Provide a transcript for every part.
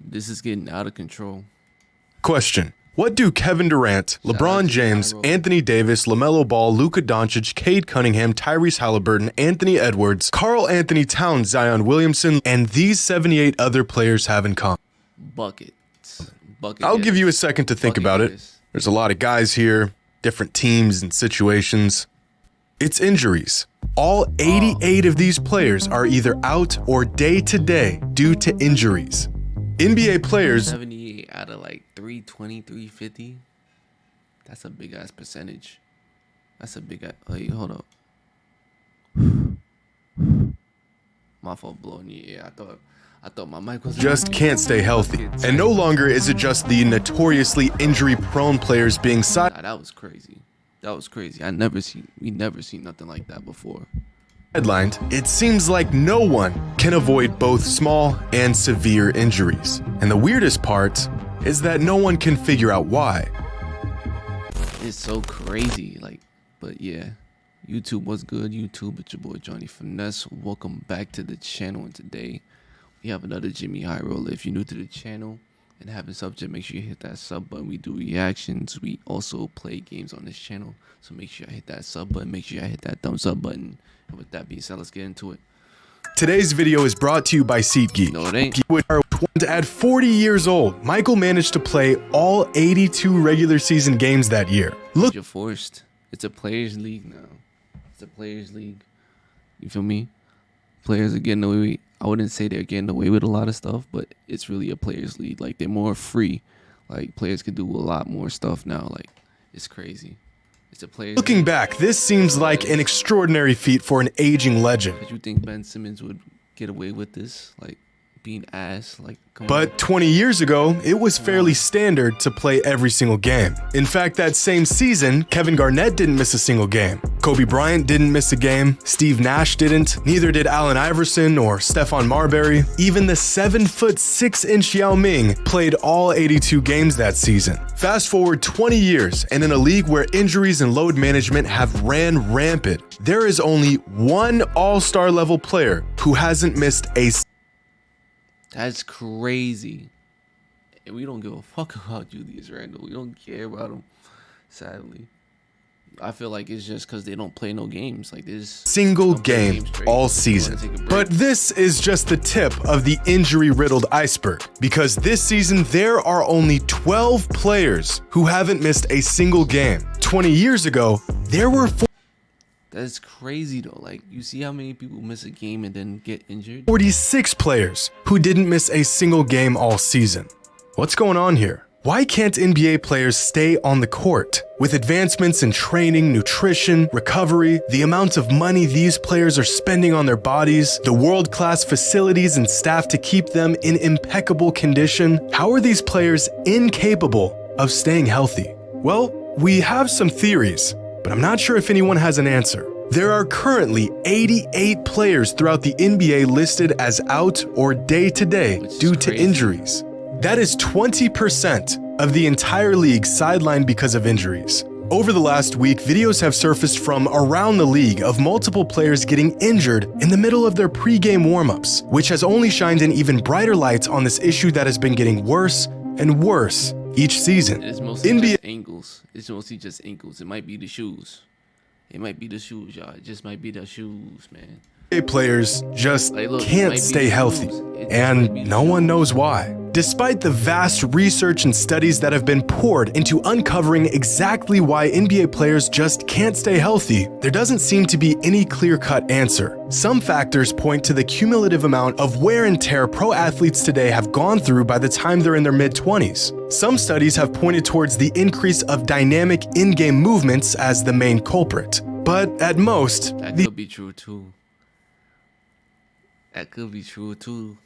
This is getting out of control. Question. What do Kevin Durant, LeBron James, Anthony Davis, LaMelo Ball, Luka Doncic, Cade Cunningham, Tyrese Halliburton, Anthony Edwards, Karl Anthony Towns, Zion Williamson, and these 78 other players have in common? Buckets. I'll give you a second to think about it. There's a lot of guys here, different teams and situations. It's injuries. All 88 of these players are either out or day to day due to injuries. NBA players 78 out of like 320, 350. That's a big ass percentage. That's a big ass. Wait, hold up. My fault blowing the air. I thought my mic was just can't stay healthy. And no longer is it just the notoriously injury-prone players being Nah, that was crazy. That was crazy. We never seen nothing like that before. Headlined, it seems like no one can avoid both small and severe injuries. And the weirdest part is that no one can figure out why. It's so crazy. But yeah. YouTube was good. YouTube, it's your boy Johnny Finesse. Welcome back to the channel, and today we have another Jimmy Highroller. If you're new to the channel and haven't subbed yet, make sure you hit that sub button. We do reactions. We also play games on this channel, so make sure I hit that sub button. Make sure I hit that thumbs up button. And with that being said, let's get into it. Today's video is brought to you by SeatGeek. No, it ain't. At 40 years old, Michael managed to play all 82 regular season games that year. Look, you're forced. It's a players' league now. It's a players' league. You feel me? Players are getting away. I wouldn't say they're getting away with a lot of stuff, but it's really a players' league. Like, they're more free. Like, players can do a lot more stuff now. Like, it's crazy. It's a players' looking league. back, this seems like an extraordinary feat for an aging legend. Did you think Ben Simmons would get away with this? Like, being ass? Like, come but on. 20 years ago, it was fairly standard to play every single game. In fact, that same season, Kevin Garnett didn't miss a single game. Kobe Bryant didn't miss a game. Steve Nash didn't. Neither did Allen Iverson or Stephon Marbury. Even the 7'6" Yao Ming played all 82 games that season. Fast forward 20 years, and in a league where injuries and load management have ran rampant, there is only one all-star level player who hasn't missed a. That's crazy. And we don't give a fuck about Julius Randle. We don't care about him, sadly. I feel like it's just because they don't play no games. Like, this single game all season. But this is just the tip of the injury-riddled iceberg, because this season there are only 12 players who haven't missed a single game. 20 years ago, there were 4. That's crazy though. Like, you see how many people miss a game and then get injured? 46 players who didn't miss a single game all season. What's going on here? Why can't NBA players stay on the court? With advancements in training, nutrition, recovery, the amount of money these players are spending on their bodies, the world-class facilities and staff to keep them in impeccable condition, how are these players incapable of staying healthy? Well, we have some theories, but I'm not sure if anyone has an answer. There are currently 88 players throughout the NBA listed as out or day-to-day due to injuries. That is 20% of the entire league sidelined because of injuries. Over the last week, videos have surfaced from around the league of multiple players getting injured in the middle of their pre-game warm-ups, which has only shined an even brighter light on this issue that has been getting worse and worse each season. It's mostly just ankles. It's mostly just ankles. It might be the shoes. It might be the shoes, y'all. It just might be the shoes, man. NBA players just can't stay healthy, and no one knows why. Despite the vast research and studies that have been poured into uncovering exactly why NBA players just can't stay healthy, there doesn't seem to be any clear-cut answer. Some factors point to the cumulative amount of wear and tear pro athletes today have gone through by the time they're in their mid-20s. Some studies have pointed towards the increase of dynamic in-game movements as the main culprit. But at most, that could be true too. That could be true too.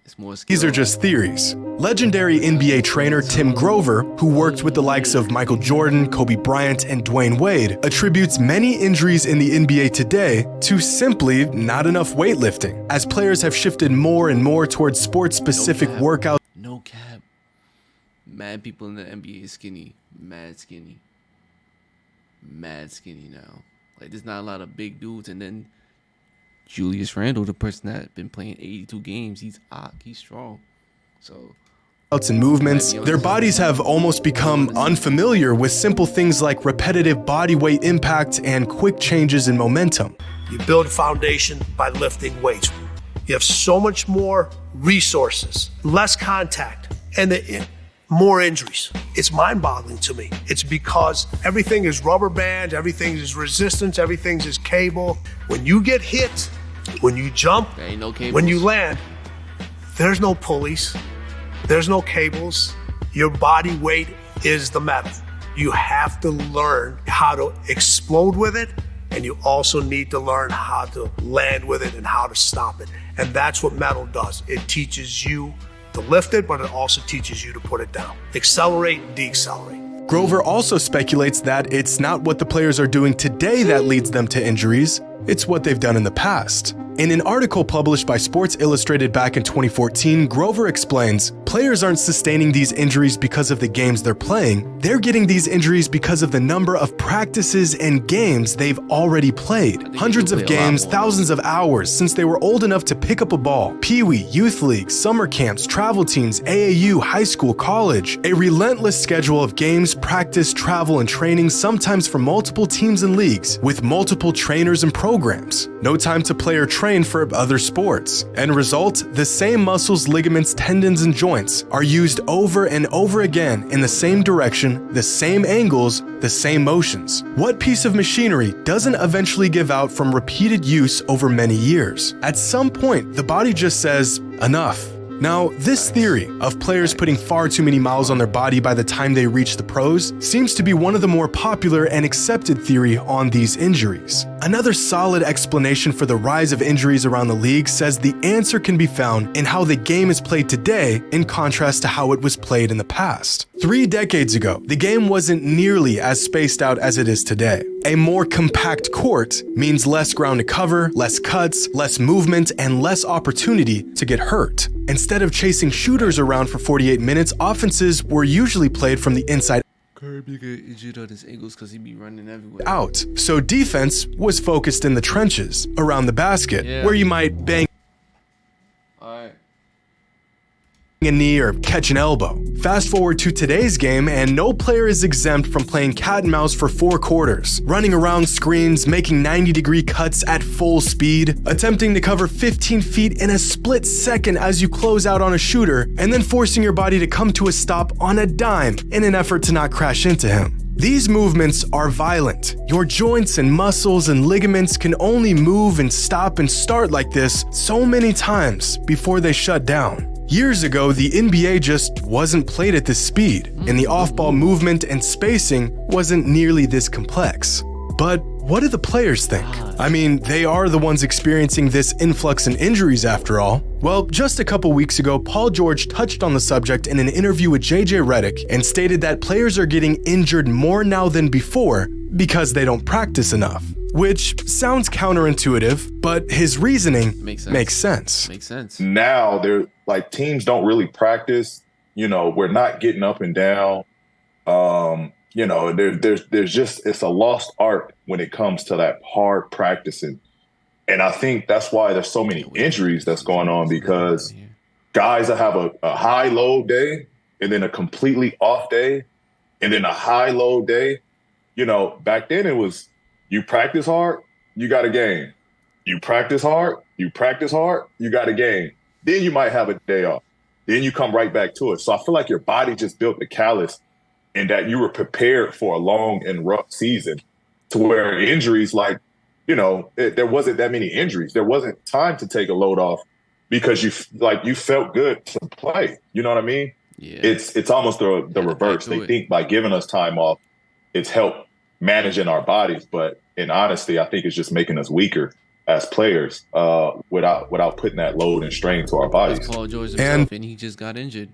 It's more skill. These are just theories. Legendary NBA trainer Tim Grover, who worked with the likes of Michael Jordan, Kobe Bryant, and Dwayne Wade, attributes many injuries in the NBA today to simply not enough weightlifting, as players have shifted more and more towards sports-specific workouts. No cap. Mad people in the NBA is skinny. Mad skinny. Mad skinny now. Like, there's not a lot of big dudes, and then Julius Randle, the person that been playing 82 games, he's strong. So and movements, their bodies have almost become unfamiliar with simple things like repetitive body weight impact and quick changes in momentum. You build a foundation by lifting weights. You have so much more resources, less contact, and more injuries. It's mind-boggling to me. It's because everything is rubber band, everything is resistance, everything is cable. When you get hit, when you jump, there ain't no cables. When you land, there's no pulleys, there's no cables. Your body weight is the metal. You have to learn how to explode with it, and you also need to learn how to land with it and how to stop it. And that's what metal does. It teaches you to lift it, but it also teaches you to put it down. Accelerate and decelerate. Grover also speculates that it's not what the players are doing today that leads them to injuries, it's what they've done in the past. In an article published by Sports Illustrated back in 2014, Grover explains, players aren't sustaining these injuries because of the games they're playing, they're getting these injuries because of the number of practices and games they've already played. Hundreds of games, thousands of hours since they were old enough to pick up a ball. Pee-wee, youth league, summer camps, travel teams, AAU, high school, college. A relentless schedule of games, practice, travel, and training, sometimes for multiple teams and leagues, with multiple trainers and programs. No time to play or train for other sports. End result, the same muscles, ligaments, tendons, and joints are used over and over again in the same direction, the same angles, the same motions. What piece of machinery doesn't eventually give out from repeated use over many years? At some point, the body just says, enough. Now, this theory of players putting far too many miles on their body by the time they reach the pros seems to be one of the more popular and accepted theory on these injuries. Another solid explanation for the rise of injuries around the league says the answer can be found in how the game is played today in contrast to how it was played in the past. 3 decades ago, the game wasn't nearly as spaced out as it is today. A more compact court means less ground to cover, less cuts, less movement, and less opportunity to get hurt. Instead of chasing shooters around for 48 minutes, offenses were usually played from the inside Kirby get injured on his ankles because he be running everywhere. out. So defense was focused in the trenches, around the basket, where you might bang Alright. a knee or catch an elbow. Fast forward to today's game and no player is exempt from playing cat and mouse for 4 quarters, running around screens, making 90-degree cuts at full speed, attempting to cover 15 feet in a split second as you close out on a shooter, and then forcing your body to come to a stop on a dime in an effort to not crash into him. These movements are violent. Your joints and muscles and ligaments can only move and stop and start like this so many times before they shut down. Years ago, the NBA just wasn't played at this speed, and the off-ball movement and spacing wasn't nearly this complex. But what do the players think? I mean, they are the ones experiencing this influx in injuries after all. Well, just a couple weeks ago, Paul George touched on the subject in an interview with JJ Redick and stated that players are getting injured more now than before because they don't practice enough. Which sounds counterintuitive, but his reasoning makes sense. Makes sense. Now they're like teams don't really practice. You know, we're not getting up and down. You know, there's just it's a lost art when it comes to that hard practicing. And I think that's why there's so many injuries that's going on, because guys that have a high load day and then a completely off day and then a high load day. You know, back then it was you practice hard, you got a game. You practice hard, you got a game. Then you might have a day off. Then you come right back to it. So I feel like your body just built the callus and that you were prepared for a long and rough season to where injuries like, you know, there wasn't that many injuries. There wasn't time to take a load off because you felt good to play. You know what I mean? Yeah. It's almost the reverse. They think by giving us time off, it's helped managing our bodies, but in honesty, I think it's just making us weaker as players without putting that load and strain to our bodies. That's Paul George himself, and he just got injured.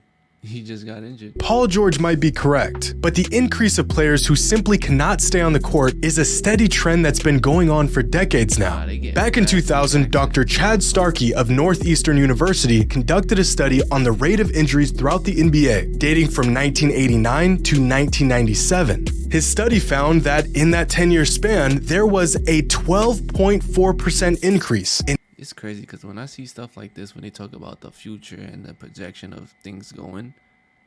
Paul George might be correct, but the increase of players who simply cannot stay on the court is a steady trend that's been going on for decades now. Back in 2000, Dr. Chad Starkey of Northeastern University conducted a study on the rate of injuries throughout the NBA, dating from 1989 to 1997. His study found that in that 10-year span, there was a 12.4% increase in it's crazy because when I see stuff like this, when they talk about the future and the projection of things going,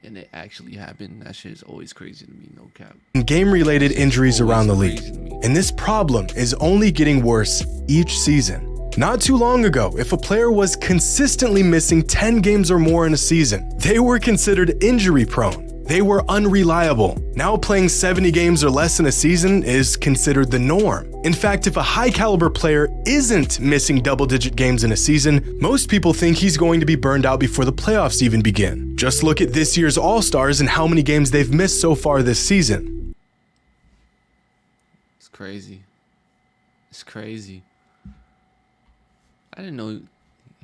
and it actually happened, that shit is always crazy to me, no cap. Game-related injuries around the league, and this problem is only getting worse each season. Not too long ago, if a player was consistently missing 10 games or more in a season, they were considered injury-prone. They were unreliable. Now playing 70 games or less in a season is considered the norm. In fact, if a high-caliber player isn't missing double-digit games in a season, most people think he's going to be burned out before the playoffs even begin. Just look at this year's All-Stars and how many games they've missed so far this season. It's crazy. It's crazy. I didn't know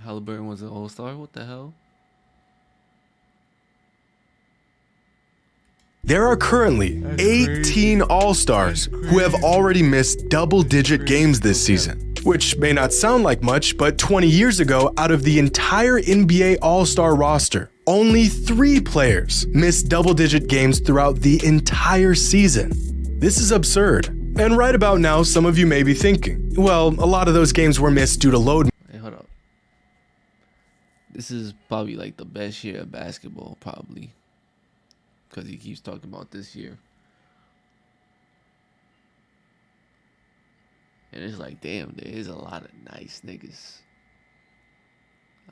Halliburton was an All-Star. What the hell? There are currently 18 All-Stars who have already missed double-digit games this season, which may not sound like much, but 20 years ago, out of the entire NBA All-Star roster, only 3 players missed double-digit games throughout the entire season. This is absurd. And right about now, some of you may be thinking, well, a lot of those games were missed due to load. Hey, hold up. This is probably like the best year of basketball, probably. Because he keeps talking about this year. And it's like, damn, there is a lot of nice niggas.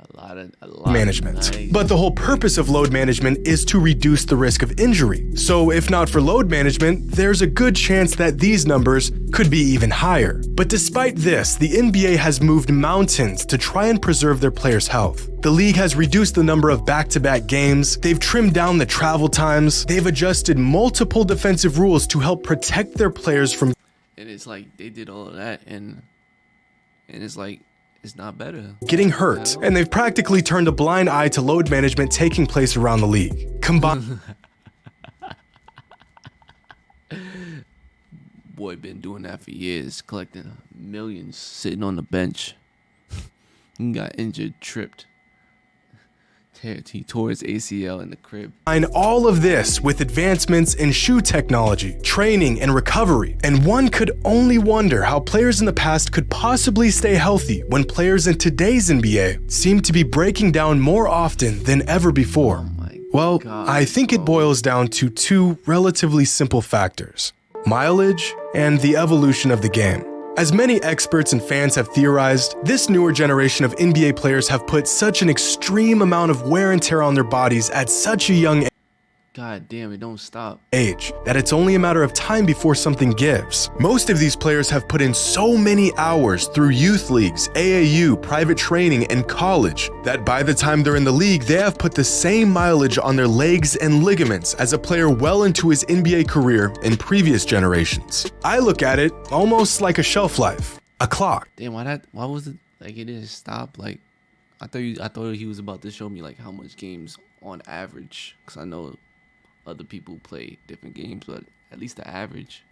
A lot management. Nice. But the whole purpose of load management is to reduce the risk of injury. So if not for load management, there's a good chance that these numbers could be even higher. But despite this, the NBA has moved mountains to try and preserve their players' health. The league has reduced the number of back-to-back games, they've trimmed down the travel times, they've adjusted multiple defensive rules to help protect their players from... And it's like, they did all of that, and it's like, it's not better. Getting hurt, and they've practically turned a blind eye to load management taking place around the league. Boy been doing that for years, collecting millions, sitting on the bench. He got injured, tripped. He tore his ACL in the crib. And all of this with advancements in shoe technology, training, and recovery. And one could only wonder how players in the past could possibly stay healthy when players in today's NBA seem to be breaking down more often than ever before. Oh my well, God, I think it boils down to 2 relatively simple factors: mileage and the evolution of the game. As many experts and fans have theorized, this newer generation of NBA players have put such an extreme amount of wear and tear on their bodies at such a young God damn, it don't stop. age that it's only a matter of time before something gives. Most of these players have put in so many hours through youth leagues, AAU, private training, and college that by the time they're in the league, they have put the same mileage on their legs and ligaments as a player well into his NBA career in previous generations. I look at it almost like a shelf life, a clock. Damn, why was it like it didn't stop? Like, I thought he was about to show me like how much games on average, because I know other people play different games, but at least the average.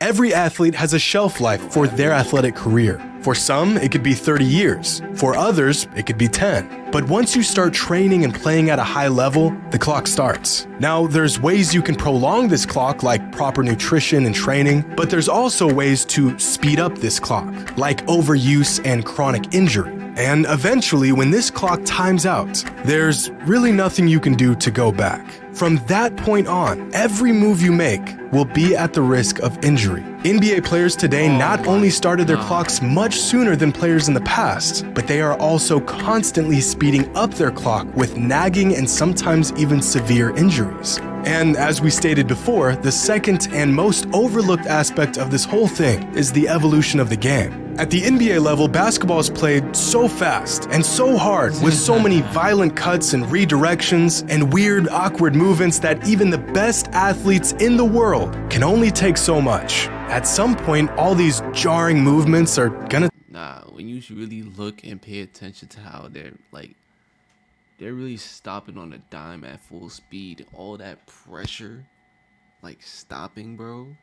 Every athlete has a shelf life for their athletic career. For some, it could be 30 years. For others, it could be 10. But once you start training and playing at a high level, the clock starts. Now, there's ways you can prolong this clock, like proper nutrition and training, but there's also ways to speed up this clock, like overuse and chronic injury. And eventually, when this clock times out, there's really nothing you can do to go back. From that point on, every move you make will be at the risk of injury. NBA players today not only started their clocks much sooner than players in the past, but they are also constantly speeding up their clock with nagging and sometimes even severe injuries. And as we stated before, the second and most overlooked aspect of this whole thing is the evolution of the game. At the NBA level, basketball is played so fast and so hard with so many violent cuts and redirections and weird, awkward movements that even the best athletes in the world can only take so much. At some point, all these jarring movements are gonna... Nah, when you really look and pay attention to how they're really stopping on a dime at full speed. All that pressure, like stopping, bro.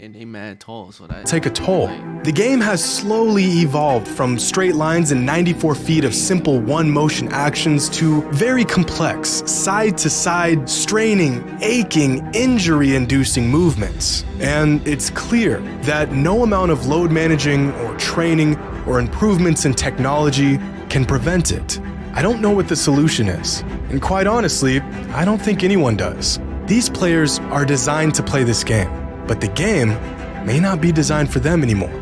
And they mad tall, so that take a toll. The game has slowly evolved from straight lines and 94 feet of simple one-motion actions to very complex, side-to-side, straining, aching, injury-inducing movements. And it's clear that no amount of load managing or training or improvements in technology can prevent it. I don't know what the solution is, and quite honestly, I don't think anyone does. These players are designed to play this game, but the game may not be designed for them anymore.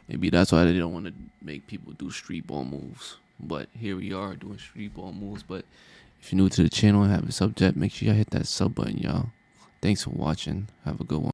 Maybe that's why they don't want to make people do street ball moves. But here we are doing street ball moves. But if you're new to the channel and have a subject, make sure y'all hit that sub button, y'all. Thanks for watching. Have a good one.